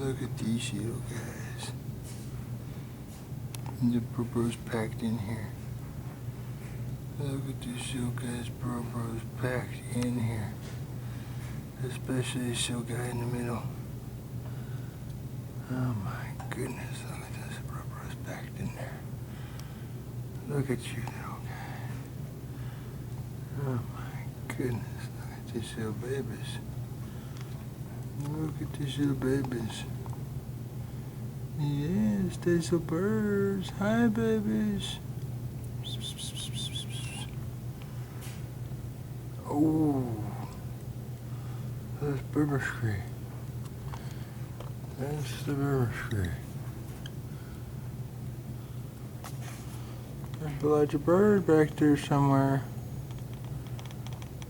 Look at these little guys. And the purple's packed in here. Look at these little guys, purple's packed in here. Especially this little guy in the middle. Oh my goodness, look at this purple's packed in there. Look at you, little guy. Oh my goodness, look at these little babies. Look at these little babies. Yes, there's the birds. Hi, babies. Oh, that's Berber scree. That's the Berber scree. There's a large bird back there somewhere.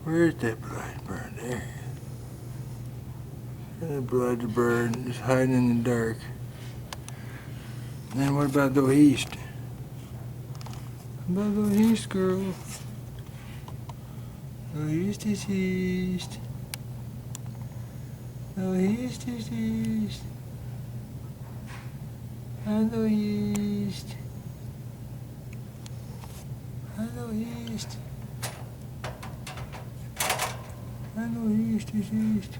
Where's that large bird? There. That large bird is hiding in the dark. And then what about the east? What about the east, girl? The east is east. The east is east. And the east. And the east. And the east is east.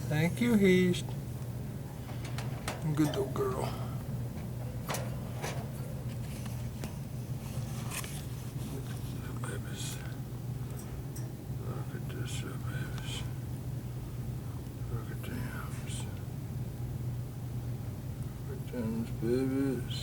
Thank you, East. Good little girl. Look at the babies. Look at this, babies. Look at them. Look at them babies.